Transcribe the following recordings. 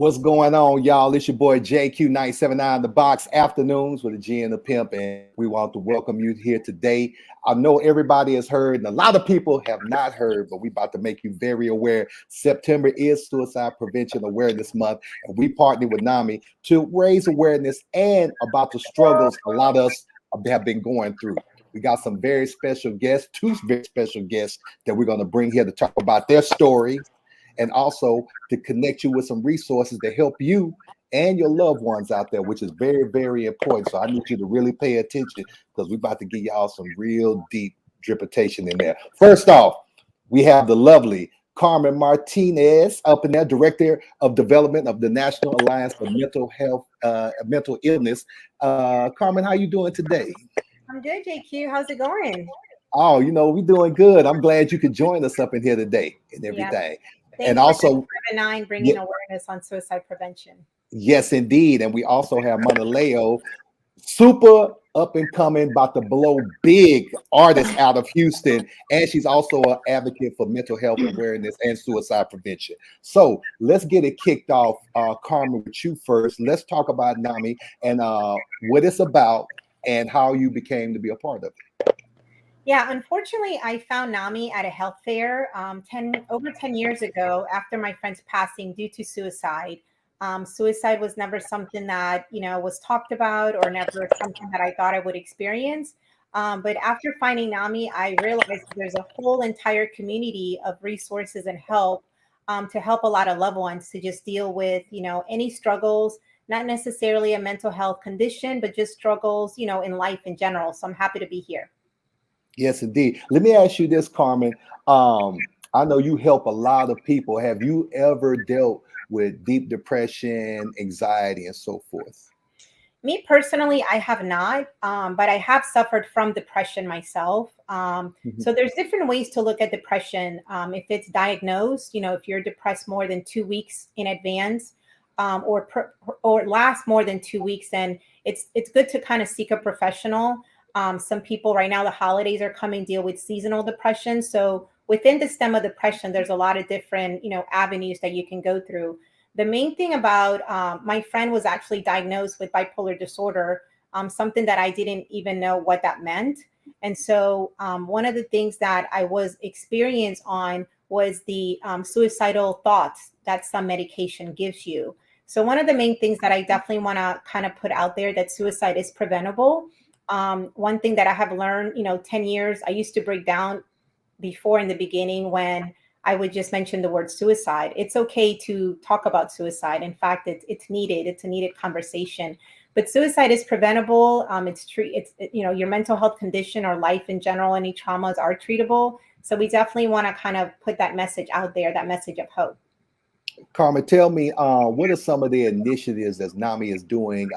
What's going on, y'all? It's your boy JQ979 The Box Afternoons with a G and the Pimp, and we want to welcome you here today. I know everybody has heard, and a lot of people have not heard, but we about to make you very aware. September is Suicide Prevention Awareness Month, and we partner with NAMI to raise awareness and about the struggles a lot of us have been going through. We got some very special guests, two very special guests that we're going to bring here to talk about their story, and also to connect you with some resources to help you and your loved ones out there, which is very, very important. So I need you to really pay attention because we're about to give y'all some real deep dripitation in there. First off, we have the lovely Carmen Martinez up in there, Director of Development of the National Alliance for Mental Health, Mental Illness. Carmen, how you doing today? I'm good, JQ. How's it going? Oh, we're doing good. I'm glad you could join us up in here today and everything. Thanks and for also 9 bringing awareness on suicide prevention. Yes, indeed. And we also have Monaleo, super up and coming, about to blow big artist out of Houston. And she's also an advocate for mental health awareness and suicide prevention. So let's get it kicked off. Carmen, with you first. Let's talk about NAMI and what it's about and how you became to be a part of it. Yeah, unfortunately, I found NAMI at a health fair over 10 years ago after my friend's passing due to suicide. Suicide was never something that, was talked about or never something that I thought I would experience. But after finding NAMI, I realized there's a whole entire community of resources and help to help a lot of loved ones to just deal with, any struggles, not necessarily a mental health condition, but just struggles, in life in general. So I'm happy to be here. Yes, indeed. Let me ask you this, Carmen. I know you help a lot of people. Have you ever dealt with deep depression, anxiety, and so forth? Me personally, I have not, but I have suffered from depression myself. So there's different ways to look at depression. If it's diagnosed, if you're depressed more than 2 weeks in advance, or last more than 2 weeks, then it's good to kind of seek a professional. Some people right now, the holidays are coming, deal with seasonal depression. So within the stem of depression, there's a lot of different, avenues that you can go through. The main thing about my friend was actually diagnosed with bipolar disorder, something that I didn't even know what that meant. And so one of the things that I was experienced on was the suicidal thoughts that some medication gives you. So one of the main things that I definitely want to kind of put out there, that suicide is preventable. One thing that I have learned, 10 years, I used to break down before in the beginning when I would just mention the word suicide. It's okay to talk about suicide. In fact, it's needed. It's a needed conversation. But suicide is preventable. Your mental health condition or life in general, any traumas are treatable. So we definitely want to kind of put that message out there, that message of hope. Carmen, tell me, what are some of the initiatives that NAMI is doing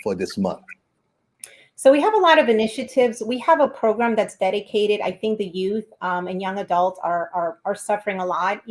for this month? So we have a lot of initiatives. We have a program that's dedicated. I think the youth and young adults are suffering a lot.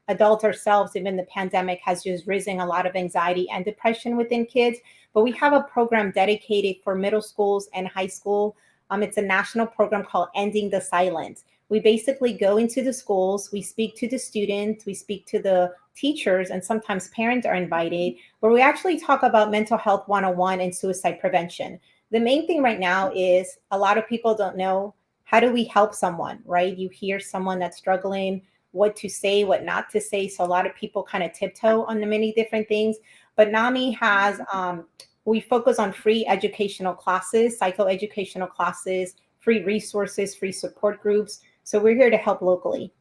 Adults ourselves, even the pandemic has just risen a lot of anxiety and depression within kids. But we have a program dedicated for middle schools and high school. It's a national program called Ending the Silence. We basically go into the schools, we speak to the students, we speak to the teachers, and sometimes parents are invited, where we actually talk about mental health 101 and suicide prevention. The main thing right now is a lot of people don't know, how do we help someone, right? You hear someone that's struggling, what to say, what not to say. So a lot of people kind of tiptoe on the many different things. But NAMI has, we focus on free educational classes, psychoeducational classes, free resources, free support groups. So we're here to help locally.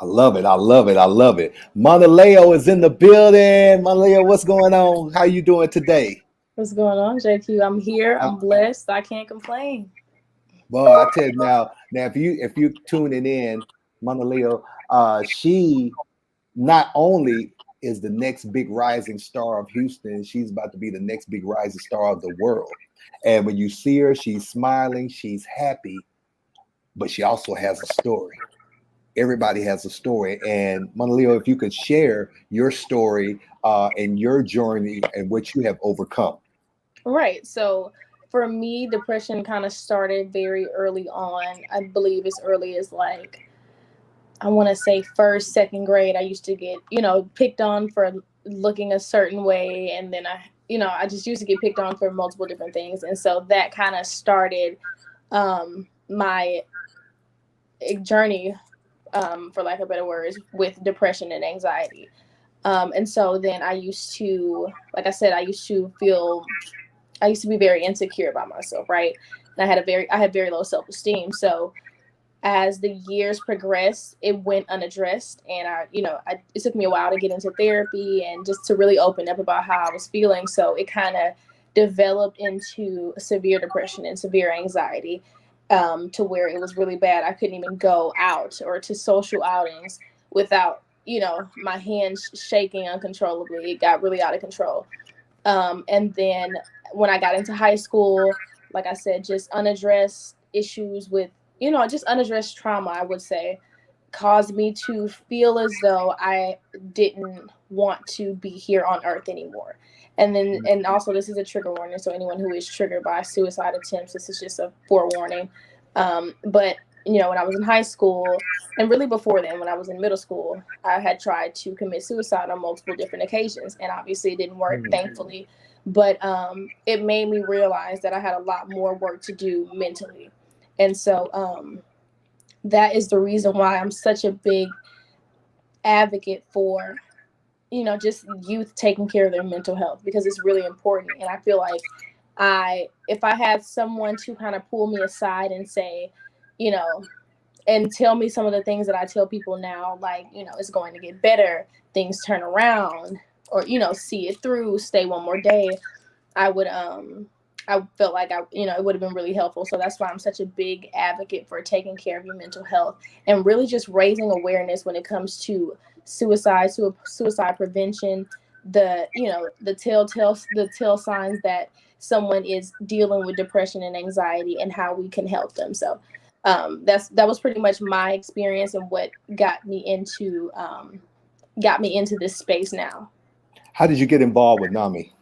I love it. I love it. I love it. Monaleo is in the building. Monaleo, what's going on? How you doing today? What's going on, JQ? I'm here. I'm blessed. I can't complain. Well, I tell you now if you tuning in, Monaleo, she not only is the next big rising star of Houston, she's about to be the next big rising star of the world. And when you see her, she's smiling, she's happy, but she also has a story. Everybody has a story. And Monaleo, if you could share your story and your journey and what you have overcome. Right. So for me, depression kind of started very early on. I believe as early as I want to say first, second grade. I used to get, picked on for looking a certain way, and then I just used to get picked on for multiple different things, and so that kind of started my journey, for lack of better words, with depression and anxiety. And so then I used to, like I said, I used to be very insecure about myself, right? And I had very low self-esteem. So as the years progressed, it went unaddressed, and it took me a while to get into therapy and just to really open up about how I was feeling. So it kind of developed into severe depression and severe anxiety, to where it was really bad. I couldn't even go out or to social outings without, my hands shaking uncontrollably. It got really out of control. And then when I got into high school, like I said, just unaddressed issues with, just unaddressed trauma, I would say, caused me to feel as though I didn't want to be here on earth anymore. And also, this is a trigger warning. So anyone who is triggered by suicide attempts, this is just a forewarning. But when I was in high school, and really before then, when I was in middle school, I had tried to commit suicide on multiple different occasions, and obviously it didn't work, thankfully. But it made me realize that I had a lot more work to do mentally. And so that is the reason why I'm such a big advocate for, just youth taking care of their mental health, because it's really important. And I feel like if I had someone to kind of pull me aside and say, and tell me some of the things that I tell people now, like, it's going to get better, things turn around, or, see it through, stay one more day, I felt like it would have been really helpful. So that's why I'm such a big advocate for taking care of your mental health and really just raising awareness when it comes to suicide prevention, the tell signs that someone is dealing with depression and anxiety, and how we can help them. So that was pretty much my experience and what got me into this space now. How did you get involved with NAMI?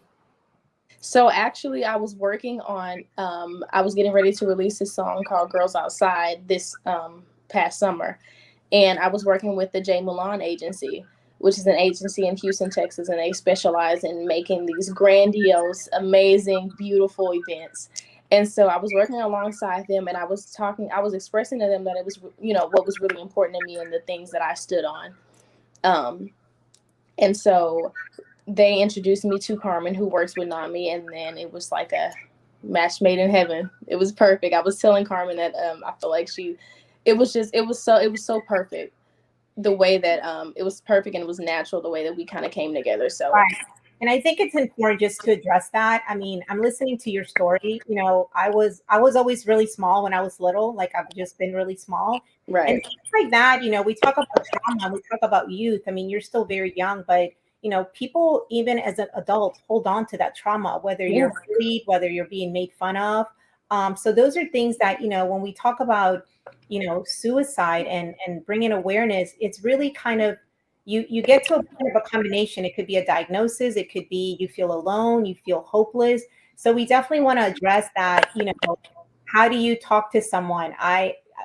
So actually, I was working on, I was getting ready to release a song called Girls Outside this past summer. And I was working with the J. Milan Agency, which is an agency in Houston, Texas, and they specialize in making these grandiose, amazing, beautiful events. And so I was working alongside them, and I was expressing to them that it was, what was really important to me and the things that I stood on. And so they introduced me to Carmen, who works with NAMI, and then it was like a match made in heaven. It was perfect. I was telling Carmen that I feel like it was so perfect, the way that it was perfect, and it was natural the way that we kind of came together. So right. And I think it's important just to address that. I mean, I'm listening to your story. I was always really small when I was little. Like, I've just been really small. right. And things like that, we talk about trauma, we talk about youth. I mean, you're still very young, but people, even as an adult, hold on to that trauma, whether you're bullied, whether you're being made fun of. So those are things that, when we talk about, suicide and bringing awareness, it's really kind of, you get to a point of a combination. It could be a diagnosis. It could be you feel alone, you feel hopeless. So we definitely want to address that. How do you talk to someone?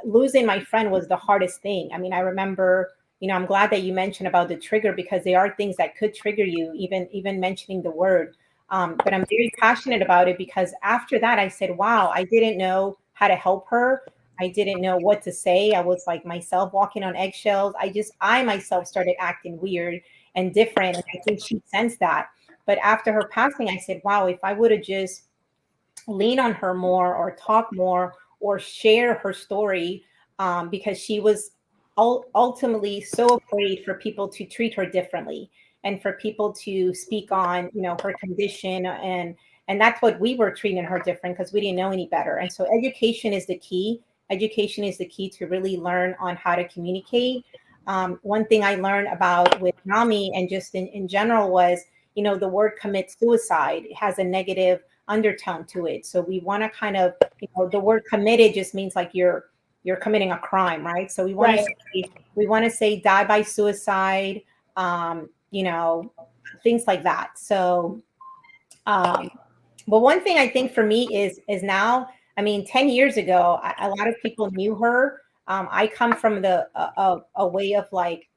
Losing my friend was the hardest thing. I mean, I remember, I'm glad that you mentioned about the trigger, because there are things that could trigger you, even mentioning the word. But I'm very passionate about it, because after that, I said, wow, I didn't know how to help her. I didn't know what to say. I was like myself walking on eggshells. I myself started acting weird and different. And I think she sensed that. But after her passing, I said, wow, if I would have just leaned on her more, or talk more, or share her story, because she was ultimately so afraid for people to treat her differently, and for people to speak on, her condition. And that's what we were treating her different, because we didn't know any better. And so education is the key. Education is the key to really learn on how to communicate. One thing I learned about with NAMI, and just in general, was, the word commit suicide has a negative undertone to it. So we want to kind of, the word committed just means like you're committing a crime, right? So we want to say die by suicide, things like that. So, but one thing I think for me is now, I mean, 10 years ago, a lot of people knew her. I come from a way of like,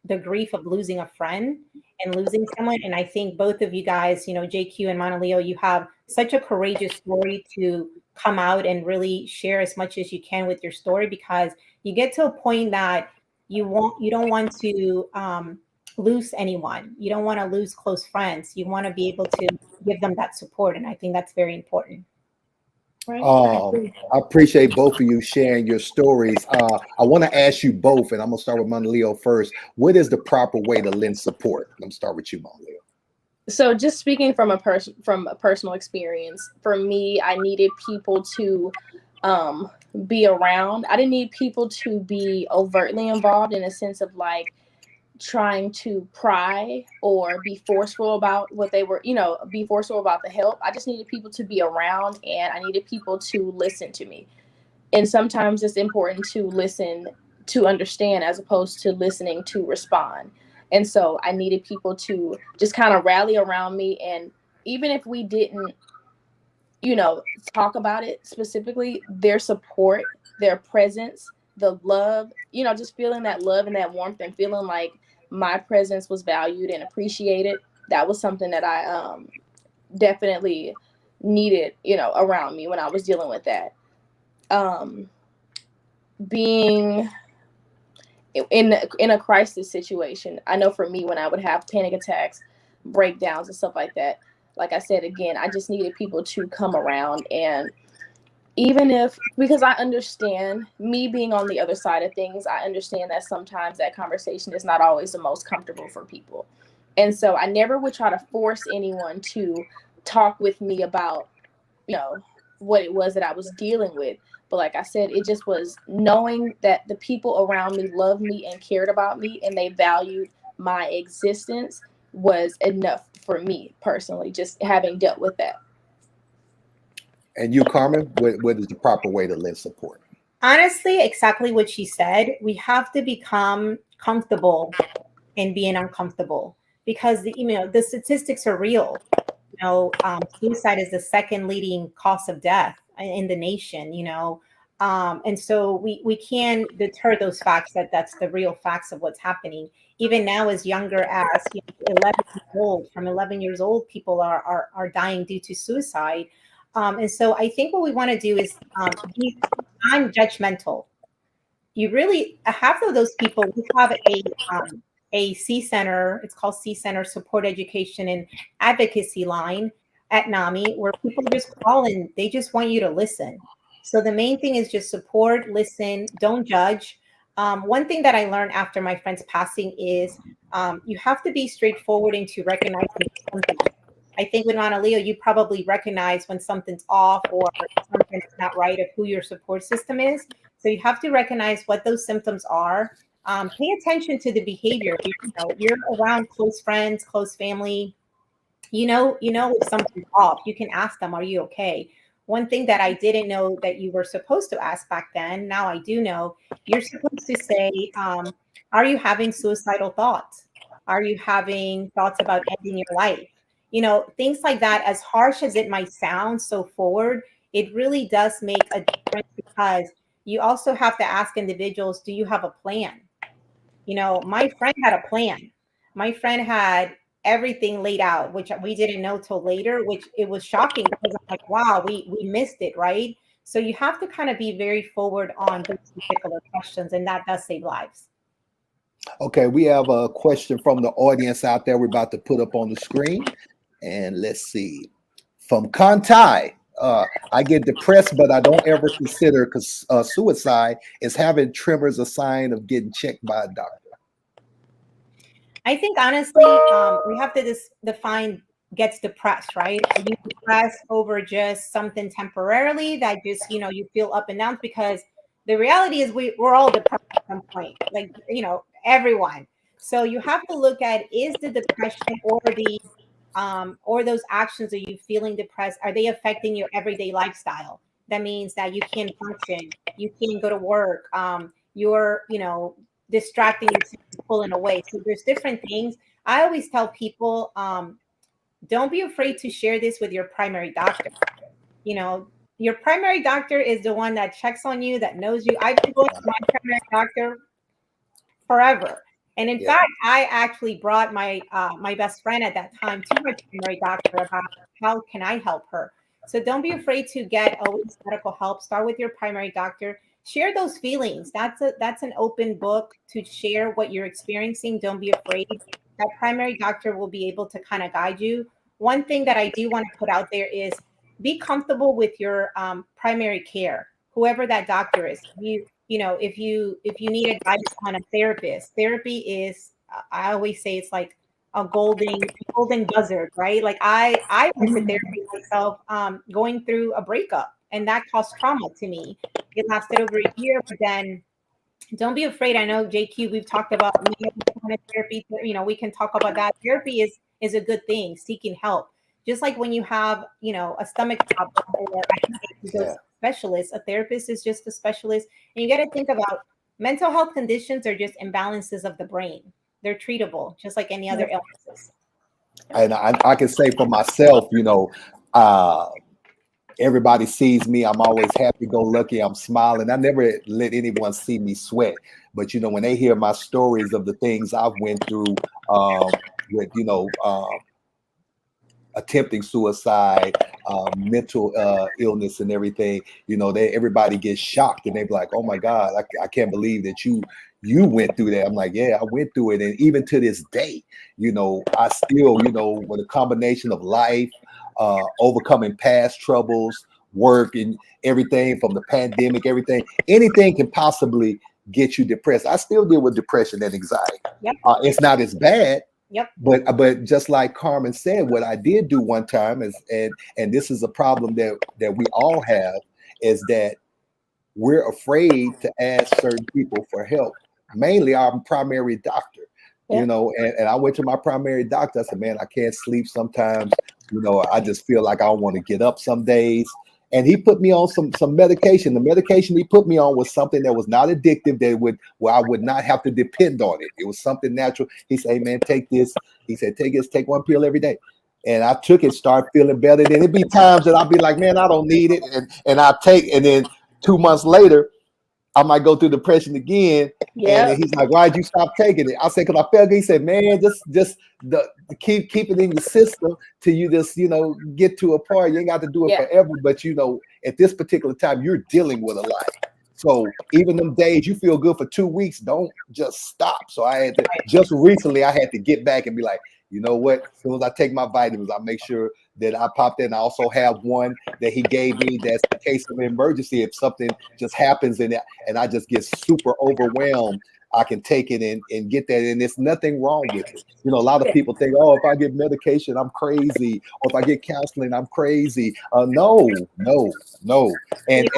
the grief of losing a friend and losing someone. And I think both of you guys, JQ and Monaleo, you have such a courageous story to come out and really share as much as you can with your story, because you get to a point that you don't want to lose anyone. You don't want to lose close friends. You want to be able to give them that support. And I think that's very important. Right. I appreciate both of you sharing your stories. I want to ask you both, and I'm gonna start with Monaleo first. What is the proper way to lend support? Let me start with you, Monaleo. So just speaking from a personal experience, for me, I needed people to be around. I didn't need people to be overtly involved in a sense of like trying to pry or be forceful about what they were, be forceful about the help. I just needed people to be around, and I needed people to listen to me. And sometimes it's important to listen to understand as opposed to listening to respond. And so I needed people to just kind of rally around me. And even if we didn't, talk about it specifically, their support, their presence, the love, just feeling that love and that warmth and feeling like my presence was valued and appreciated. That was something that I definitely needed, around me when I was dealing with that. Being in a crisis situation, I know for me, when I would have panic attacks, breakdowns and stuff like that, like I said, again, I just needed people to come around. And even if, because I understand, me being on the other side of things, I understand that sometimes that conversation is not always the most comfortable for people. And so I never would try to force anyone to talk with me about, what it was that I was dealing with. But like I said, it just was knowing that the people around me loved me and cared about me and they valued my existence was enough for me personally, just having dealt with that. And you, Carmen, what is the proper way to lend support? Honestly, exactly what she said. We have to become comfortable in being uncomfortable, because the statistics are real. Suicide is the second leading cause of death in the nation. And so we can deter those facts, that's the real facts of what's happening. Even now, as younger as 11 years old, from 11 years old, people are dying due to suicide. And so I think what we want to do is be non-judgmental. You really, half of those people, we have a C Center, it's called C Center Support Education and Advocacy Line at NAMI, where people just call and they just want you to listen. So the main thing is just support, listen, don't judge. One thing that I learned after my friend's passing is you have to be straightforward into recognizing something. I think with Monaleo, you probably recognize when something's off or something's not right of who your support system is. So you have to recognize what those symptoms are. Pay attention to the behavior. You're around close friends, close family. If something's off, you can ask them, "Are you okay?" One thing that I didn't know that you were supposed to ask back then, now I do know. You're supposed to say, "Are you having suicidal thoughts? Are you having thoughts about ending your life?" Things like that. As harsh as it might sound, so forward, it really does make a difference, because you also have to ask individuals, do you have a plan? My friend had a plan. My friend had everything laid out, which we didn't know till later, which it was shocking, because I'm like, wow, we missed it, right? So you have to kind of be very forward on those particular questions, and that does save lives. Okay, we have a question from the audience out there we're about to put up on the screen. And let's see. From Kantai, I get depressed, but I don't ever consider suicide is having tremors a sign of getting checked by a doctor. I think honestly, we have to define gets depressed, right? Are you depressed over just something temporarily that just, you feel up and down? Because the reality is we're all depressed at some point, like, everyone. So you have to look at, is the depression or those actions that you feeling depressed, are they affecting your everyday lifestyle? That means that you can't function, you can't go to work, you're, distracting yourself, pulling away. So there's different things. I always tell people, don't be afraid to share this with your primary doctor. Your primary doctor is the one that checks on you, that knows you. I've been going to my primary doctor forever. And in Yeah. fact, I actually brought my best friend at that time to my primary doctor about how can I help her. So don't be afraid to get always medical help. Start with your primary doctor. Share those feelings. That's an open book to share what you're experiencing. Don't be afraid. That primary doctor will be able to kind of guide you. One thing that I do want to put out there is be comfortable with your primary care, whoever that doctor is. If you need advice on a therapist, therapy is I always say it's like a golden buzzard, right? Like I went to therapy myself, going through a breakup, and that caused trauma to me. It lasted over a year, but then don't be afraid. I know JQ, we've talked about kind of therapy. We can talk about that. Therapy is a good thing. Seeking help, just like when you have a stomach problem or a headache, you go to Yeah. a specialist. A therapist is just a specialist, and you got to think about mental health conditions are just imbalances of the brain. They're treatable, just like any other illnesses. And I can say for myself, uh, everybody sees me. I'm always happy go lucky. I'm smiling. I never let anyone see me sweat. But when they hear my stories of the things I've went through, with attempting suicide, mental illness, and everything, everybody gets shocked and they be like, "Oh my God, I can't believe that you went through that." I'm like, "Yeah, I went through it," and even to this day, I still, with a combination of life, overcoming past troubles, work, and everything from the pandemic, anything can possibly get you depressed. I still deal with depression and anxiety. Yep. It's not as bad, Yep. but just like Carmen said, what I did do one time is, and this is a problem that we all have, is that we're afraid to ask certain people for help, mainly our primary doctor. Yeah. And I went to my primary doctor. I said, "Man, I can't sleep sometimes. I just feel like I don't want to get up some days." And he put me on some medication. The medication he put me on was something that was not addictive, where I would not have to depend on it. It was something natural. He said, "Hey man, take this." He said, "Take this, take one pill every day." And I took it, start feeling better. Then it'd be times that I'd be like, "Man, I don't need it." And I take, and then 2 months later, I might go through depression again. And Yeah. then he's like, "Why'd you stop taking it?" I said, "Because I felt good." He said, "Man, just the keep it in your system till you just get to a point. You ain't got to do it Yeah. forever, but at this particular time, you're dealing with a lot. So even them days you feel good for 2 weeks, don't just stop." So I had to just recently, I had to get back and be like, "You know what? As soon as I take my vitamins, I make sure that I popped in. I also have one that he gave me that's in case of an emergency. If something just happens and I just get super overwhelmed, I can take it and get that. And there's nothing wrong with it. A lot of people think, oh, if I get medication, I'm crazy. Or if I get counseling, I'm crazy. No, no, no. And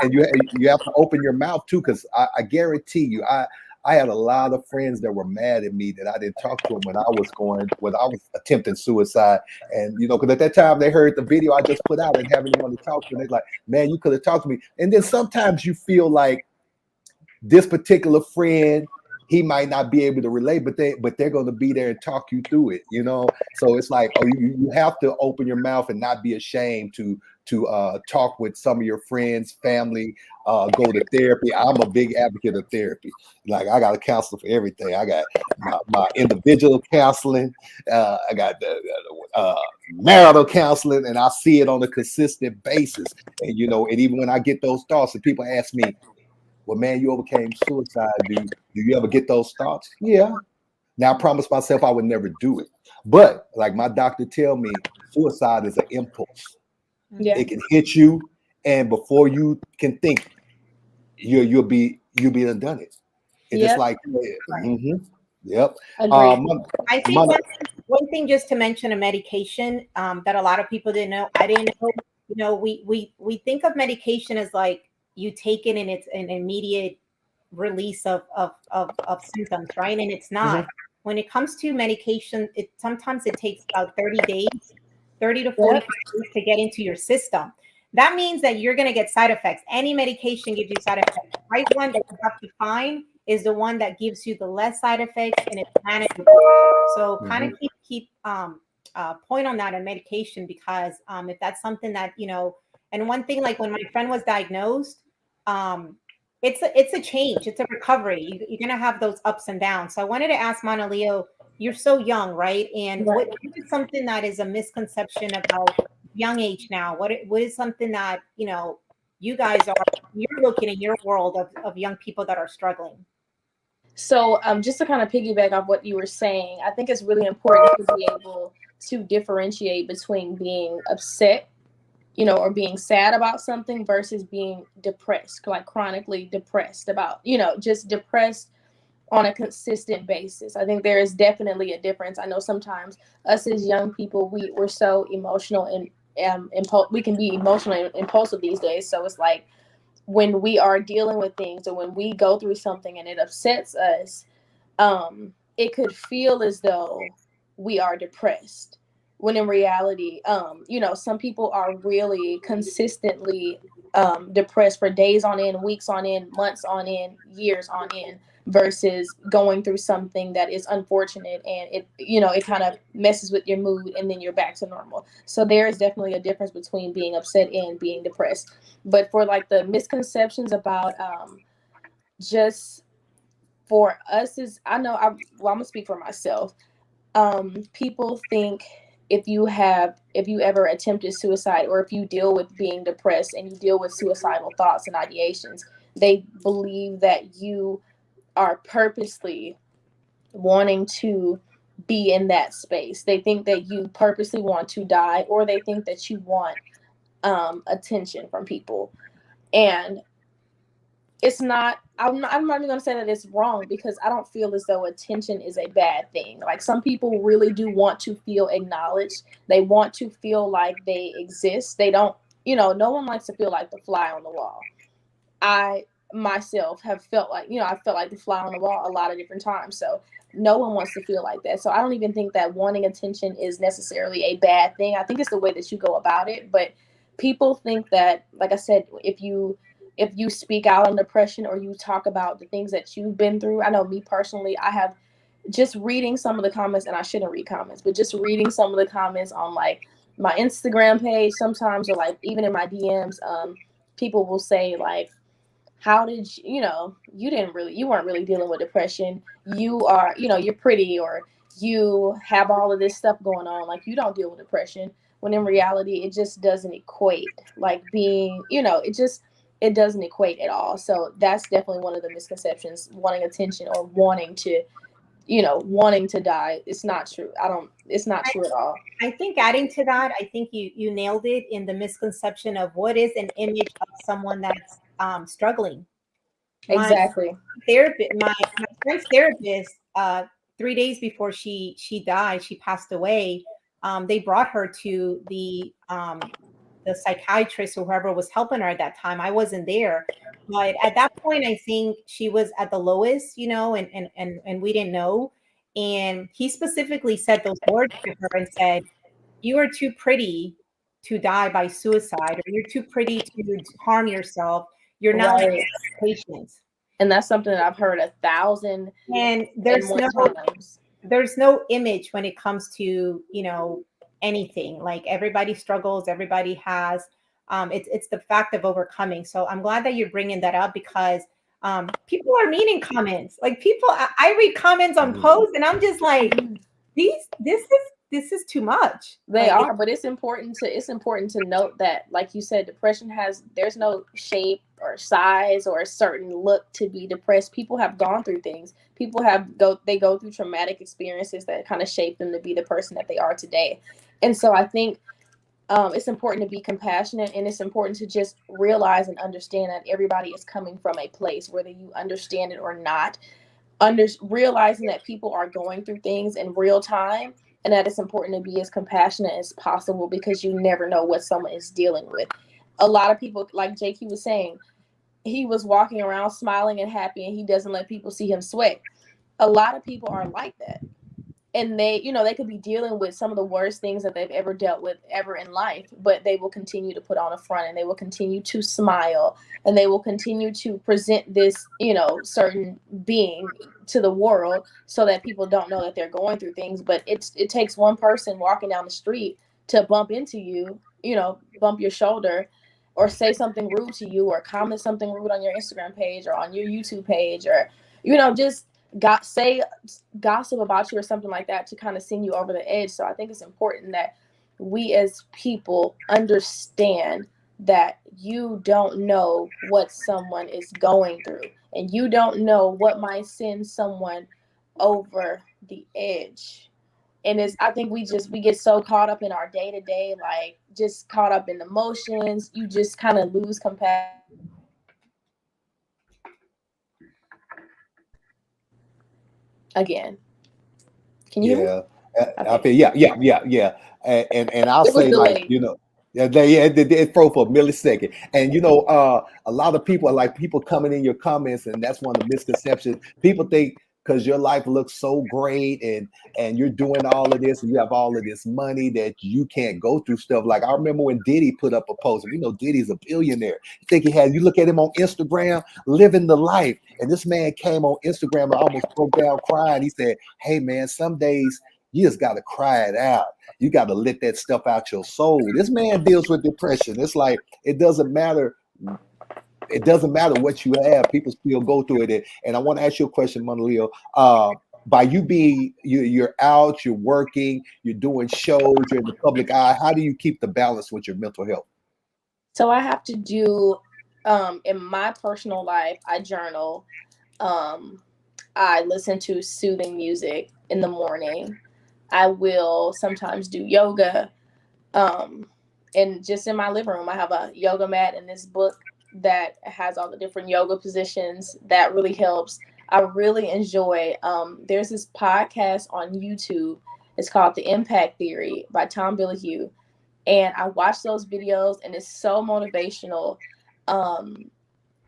you have to open your mouth too, because I guarantee you, I had a lot of friends that were mad at me that I didn't talk to them when I was attempting suicide. And because at that time they heard the video I just put out and having anyone to talk to, and they're like, "Man, you could have talked to me." And then sometimes you feel like this particular friend, he might not be able to relate, but they're going to be there and talk you through it. So it's like, oh, you have to open your mouth and not be ashamed to talk with some of your friends, family, go to therapy. I'm a big advocate of therapy. Like, I got a counselor for everything. I got my individual counseling, I got the marital counseling, and I see it on a consistent basis. And and even when I get those thoughts, and people ask me, "Well, man, you overcame suicide. Do you ever get those thoughts?" Yeah. Now, I promised myself I would never do it. But like my doctor tell me, suicide is an impulse. Yeah. It can hit you, and before you can think, you'll be done it. It's just Yep. like, yep. Agreed. I think Mon- one thing just to mention a medication that a lot of people didn't know. I didn't know. We think of medication as like you take it and it's an immediate release of symptoms, right? And it's not. When it comes to medication, sometimes it takes about 30 days, 30 to 45 days to get into your system. That means that you're going to get side effects. Any medication gives you side effects. The right one that you have to find is the one that gives you the less side effects and it's manageable. So kind of keep point on that in medication, because if that's something that and one thing, like when my friend was diagnosed, it's a change. It's a recovery. You're gonna have those ups and downs. So I wanted to ask Monaleo, you're so young, right? And Right. what is something that is a misconception about young age now? What is something that you guys you're looking in your world of young people that are struggling? So just to kind of piggyback off what you were saying, I think it's really important to be able to differentiate between being upset, or being sad about something versus being depressed, like chronically depressed about, just depressed on a consistent basis. I think there is definitely a difference. I know sometimes us as young people, we're so emotional and we can be emotional and impulsive these days. So it's like when we are dealing with things or when we go through something and it upsets us, it could feel as though we are depressed. When in reality, some people are really consistently depressed for days on end, weeks on end, months on end, years on end, versus going through something that is unfortunate and it kind of messes with your mood and then you're back to normal. So there is definitely a difference between being upset and being depressed. But for like the misconceptions about just for us is I'm gonna speak for myself. People think if you ever attempted suicide or if you deal with being depressed and you deal with suicidal thoughts and ideations, they believe that you are purposely wanting to be in that space. They think that you purposely want to die, or they think that you want attention from people. And it's not, I'm not even going to say that it's wrong, because I don't feel as though attention is a bad thing. Like, some people really do want to feel acknowledged. They want to feel like they exist. They don't, no one likes to feel like the fly on the wall. I myself have felt like, I felt like the fly on the wall a lot of different times. So no one wants to feel like that. So I don't even think that wanting attention is necessarily a bad thing. I think it's the way that you go about it. But people think that, like I said, if you speak out on depression or you talk about the things that you've been through. I know me personally, I have, just reading some of the comments, and I shouldn't read comments, but just reading some of the comments on like my Instagram page sometimes, or like even in my DMs, people will say like, how did you weren't really dealing with depression. You are, you're pretty, or you have all of this stuff going on. Like, you don't deal with depression. When in reality, it just doesn't equate. Like being, it doesn't equate at all. So that's definitely one of the misconceptions, wanting attention or wanting to die. It's not true. It's not true at all. I think adding to that, I think you nailed it in the misconception of what is an image of someone that's struggling. My Exactly. therapist, my friend's therapist, 3 days before she died, she passed away. They brought her to the psychiatrist or whoever was helping her at that time. I wasn't there, but at that point, I think she was at the lowest, and we didn't know. And he specifically said those words to her and said, "You are too pretty to die by suicide, or you're too pretty to harm yourself. You're not like Right. patients." And that's something that I've heard 1,000 And and more times. there's no image when it comes to anything. Like, everybody struggles, everybody has it's the fact of overcoming. So I'm glad that you're bringing that up, because people are mean in comments. Like, people, I read comments on posts and I'm just like, this is too much. They Like, are, but it's important to note that, like you said, there's no shape or size or a certain look to be depressed. People have gone through things. People they go through traumatic experiences that kind of shape them to be the person that they are today. And so I think it's important to be compassionate, and it's important to just realize and understand that everybody is coming from a place, whether you understand it or not. Realizing that people are going through things in real time, and that it's important to be as compassionate as possible, because you never know what someone is dealing with. A lot of people, like JQ was saying, he was walking around smiling and happy, and he doesn't let people see him sweat. A lot of people are like that, and they could be dealing with some of the worst things that they've ever dealt with ever in life, but they will continue to put on a front, and they will continue to smile, and they will continue to present this certain being to the world, so that people don't know that they're going through things. But it takes one person walking down the street to bump into you, bump your shoulder, or say something rude to you, or comment something rude on your Instagram page or on your YouTube page, or, you know, just say gossip about you or something like that to kind of send you over the edge. So I think it's important that we as people understand that you don't know what someone is going through, and you don't know what might send someone over the edge. And I think we get so caught up in our day-to-day, like just caught up in emotions, you just kind of lose compassion. Again, can you hear me? Yeah, I Okay. feel yeah. And I'll It was say, like, delayed. you know, yeah, it froze for a millisecond. And you know, a lot of people are like people coming in your comments, and that's one of the misconceptions. People think because your life looks so great and you're doing all of this and you have all of this money that you can't go through stuff. Like I remember when Diddy put up a post, and you know, Diddy's a billionaire. You think he has, you look at him on Instagram living the life, and this man came on Instagram and almost broke down crying. He said, hey man, some days you just got to cry it out. You got to let that stuff out your soul. This man deals with depression. It's like it doesn't matter. It doesn't matter what you have. People still go through it. And I want to ask you a question, Monaleo. By you being you're out, you're working, you're doing shows, you're in the public eye. How do you keep the balance with your mental health? So I have to do, in my personal life, I journal. I listen to soothing music in the morning. I will sometimes do yoga. And just in my living room, I have a yoga mat and this book that has all the different yoga positions. That really helps. I really enjoy, there's this podcast on YouTube. It's called The Impact Theory by Tom Billahue. And I watch those videos and it's so motivational.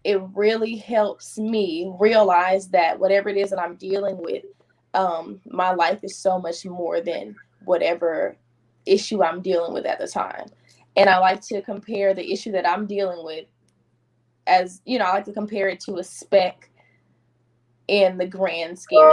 It really helps me realize that whatever it is that I'm dealing with, my life is so much more than whatever issue I'm dealing with at the time. And I like to compare the issue that I'm dealing with, as you know, I like to compare it to a speck in the grand scheme.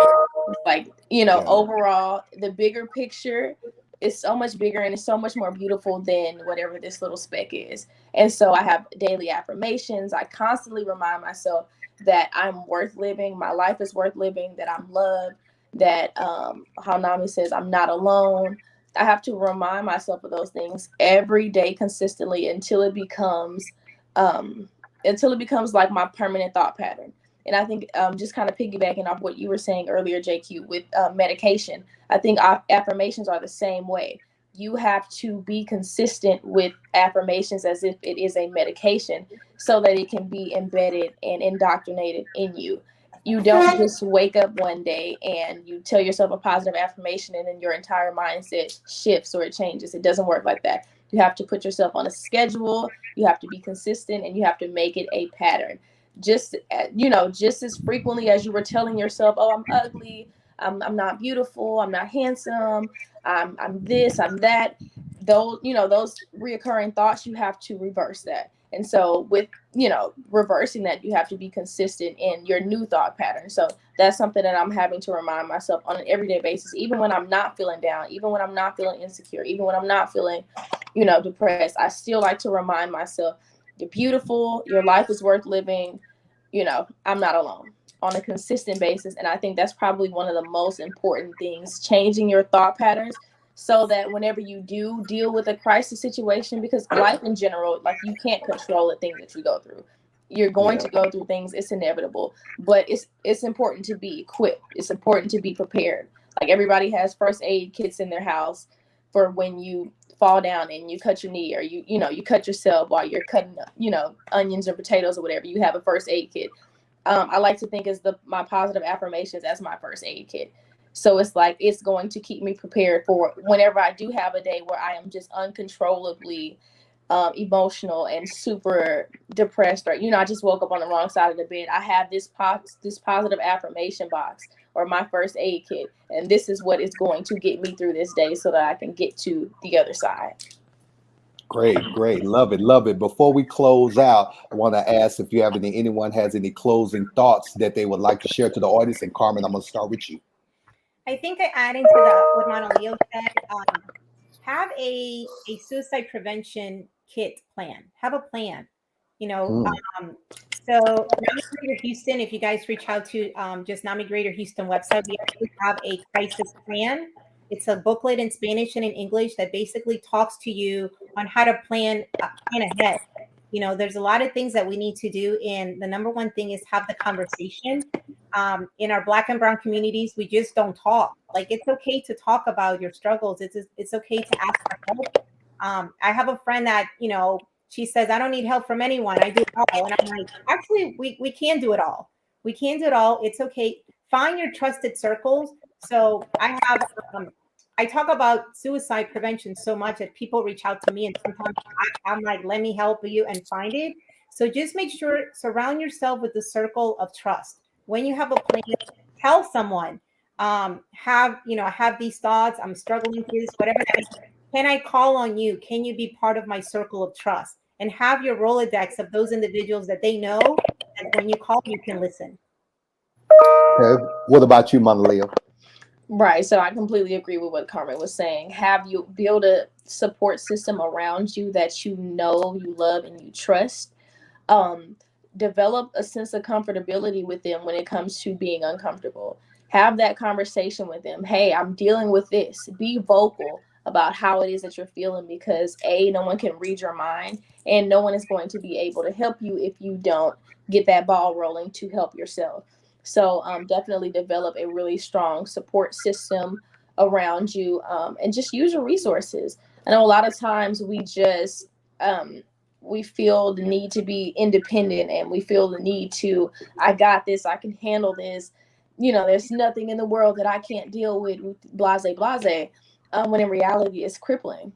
Like, you know, Yeah. overall, the bigger picture is so much bigger and it's so much more beautiful than whatever this little speck is. And so I have daily affirmations. I constantly remind myself that I'm worth living, my life is worth living, that I'm loved, that how NAMI says, I'm not alone. I have to remind myself of those things every day consistently until it becomes like my permanent thought pattern. And I think just kind of piggybacking off what you were saying earlier, JQ, with medication, I think affirmations are the same way. You have to be consistent with affirmations as if it is a medication so that it can be embedded and indoctrinated in you. You don't just wake up one day and you tell yourself a positive affirmation and then your entire mindset shifts or it changes. It doesn't work like that. You have to put yourself on a schedule, you have to be consistent, and you have to make it a pattern. Just just as frequently as you were telling yourself, oh, I'm ugly, I'm not beautiful, I'm not handsome, I'm this, I'm that, those reoccurring thoughts, you have to reverse that. And so with reversing that, you have to be consistent in your new thought pattern. So that's something that I'm having to remind myself on an everyday basis, even when I'm not feeling down, even when I'm not feeling insecure, even when I'm not feeling depressed. I still like to remind myself, you're beautiful, your life is worth living, I'm not alone, on a consistent basis. And I think that's probably one of the most important things, changing your thought patterns so that whenever you do deal with a crisis situation, because life in general, like, you can't control the things that you go through. You're going to go through things, it's inevitable, but it's important to be equipped. It's important to be prepared. Like, everybody has first aid kits in their house for when you fall down and you cut your knee, or you cut yourself while you're cutting onions or potatoes or whatever. You have a first aid kit. I like to think as my positive affirmations as my first aid kit. So it's like, it's going to keep me prepared for whenever I do have a day where I am just uncontrollably emotional and super depressed, or I just woke up on the wrong side of the bed. I have this positive affirmation box, or my first aid kit, and this is what is going to get me through this day so that I can get to the other side. Great. Love it. Before we close out, I want to ask if you have anyone has any closing thoughts that they would like to share to the audience. And Carmen, I'm going to start with you. I think adding to what Monaleo said, have a suicide prevention kit plan. Have a plan. You know, so NAMI Greater Houston, if you guys reach out to just NAMI Greater Houston website, we actually have a crisis plan. It's a booklet in Spanish and in English that basically talks to you on how to plan ahead. You know, there's a lot of things that we need to do, and the number one thing is have the conversation. In our Black and Brown communities, we just don't talk. Like, it's okay to talk about your struggles. It's okay to ask for help. I have a friend that, you know, she says, I don't need help from anyone. I do it all. And I'm like, actually, we can do it all. We can do it all. It's okay. Find your trusted circles. So I talk about suicide prevention so much that people reach out to me, and sometimes I'm like, let me help you and find it. So just make sure, surround yourself with the circle of trust. When you have a plan, tell someone, I have these thoughts, I'm struggling through this, whatever that is. Can I call on you? Can you be part of my circle of trust? And have your Rolodex of those individuals that they know, and when you call, you can listen. Okay. What about you, Monaleo? Right. So I completely agree with what Carmen was saying. Have you build a support system around you that you know, you love, and you trust. Develop a sense of comfortability with them when it comes to being uncomfortable. Have that conversation with them. Hey, I'm dealing with this. Be vocal about how it is that you're feeling, because no one can read your mind, and no one is going to be able to help you if you don't get that ball rolling to help yourself. So definitely develop a really strong support system around you, and just use your resources. I know a lot of times we feel the need to be independent, and we feel the need to, I got this, I can handle this. You know, there's nothing in the world that I can't deal with blase, blase. When in reality, it's crippling.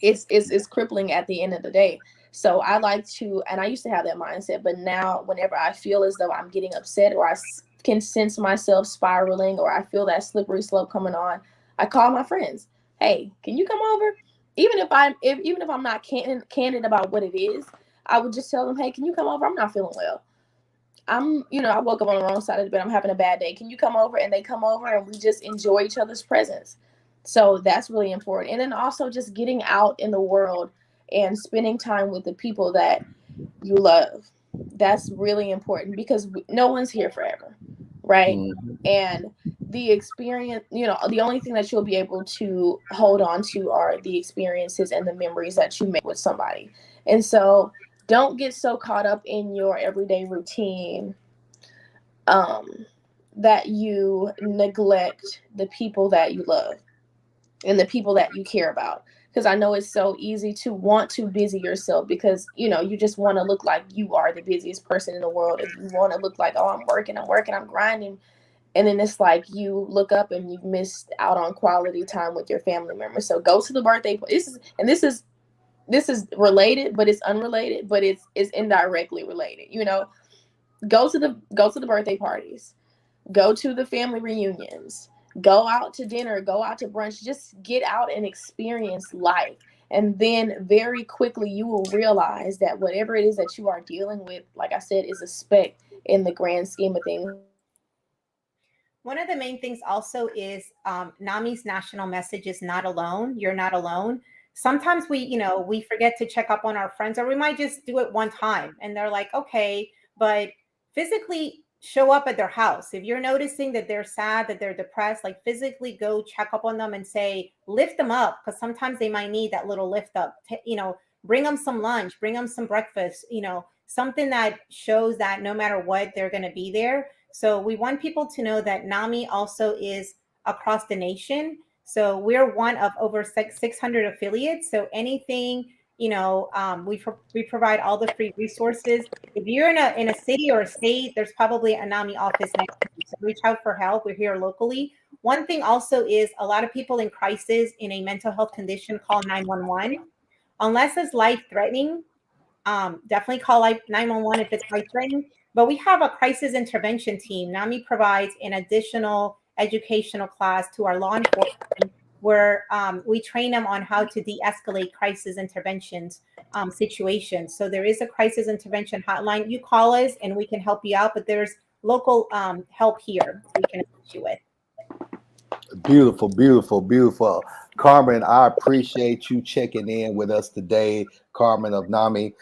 It's crippling at the end of the day. So I like to, and I used to have that mindset, but now whenever I feel as though I'm getting upset, or I can sense myself spiraling, or I feel that slippery slope coming on, I call my friends. Hey, can you come over? Even if I'm not candid about what it is, I would just tell them, hey, can you come over? I'm not feeling well. I woke up on the wrong side of the bed. I'm having a bad day. Can you come over? And they come over, and we just enjoy each other's presence. So that's really important. And then also just getting out in the world and spending time with the people that you love. That's really important, because no one's here forever, right? And the experience, the only thing that you'll be able to hold on to are the experiences and the memories that you make with somebody. And so don't get so caught up in your everyday routine that you neglect the people that you love and the people that you care about. Because I know it's so easy to want to busy yourself, because, you just want to look like you are the busiest person in the world. If you want to look like, oh, I'm working, I'm grinding. And then it's like you look up and you've missed out on quality time with your family members. So go to the birthday. This is related, but it's unrelated, but it's indirectly related. Go to the birthday parties, go to the family reunions, go out to dinner, go out to brunch, just get out and experience life. And then very quickly you will realize that whatever it is that you are dealing with, like I said, is a speck in the grand scheme of things. One of the main things also is NAMI's national message is not alone. You're not alone. Sometimes we forget to check up on our friends, or we might just do it one time and they're like, okay, but physically show up at their house. If you're noticing that they're sad, that they're depressed, like physically go check up on them and say, lift them up, because sometimes they might need that little lift up. Bring them some lunch, bring them some breakfast, something that shows that no matter what, they're going to be there. So we want people to know that NAMI also is across the nation. So we're one of over 600 affiliates. So anything, we provide all the free resources. If you're in a city or a state, there's probably a NAMI office next to you. So reach out for help. We're here locally. One thing also is a lot of people in crisis in a mental health condition call 911. Unless it's life-threatening, definitely call 911 if it's life-threatening. But we have a crisis intervention team. NAMI provides an additional educational class to our law enforcement, where we train them on how to de-escalate crisis interventions situations. So there is a crisis intervention hotline. You call us and we can help you out, but there's local help here we can assist you with. Beautiful, beautiful, beautiful. Carmen, I appreciate you checking in with us today. Carmen of NAMI.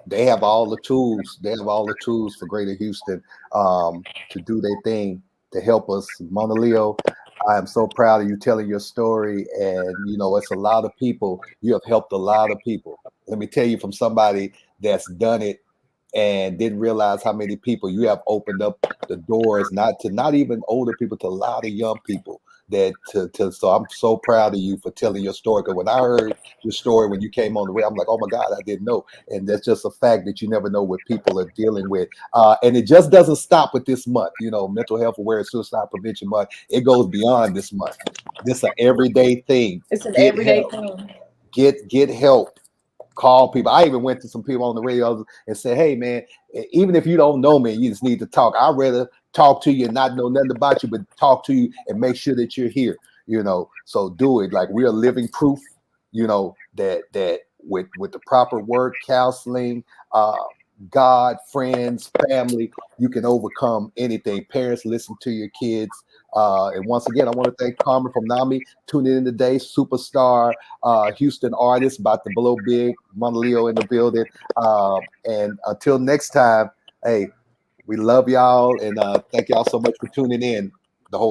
They have all the tools. They have all the tools for Greater Houston to do their thing to help us. Monaleo, I am so proud of you telling your story. And, you know, it's a lot of people. You have helped a lot of people. Let me tell you from somebody that's done it and didn't realize how many people you have opened up the doors, not even older people, to a lot of young people that so I'm so proud of you for telling your story. Because when I heard your story when you came on the way, I'm like, oh my God, I didn't know. And that's just a fact that you never know what people are dealing with. And it just doesn't stop with this month, you know, mental health awareness, suicide prevention month. It goes beyond this month. This is an everyday thing. It's an Get everyday help. thing. Get help. Call people. I even went to some people on the radio and said, hey man, even if you don't know me, you just need to talk. I'd rather talk to you and not know nothing about you, but talk to you and make sure that you're here, you know. So do it. Like, we are living proof, you know, that with the proper work, counseling, God, friends, family, you can overcome anything. Parents, listen to your kids. And once again, I want to thank Carmen from NAMI tuning in today. Superstar Houston artist, about to blow big. Monaleo in the building. And until next time, hey, we love y'all, and thank y'all so much for tuning in.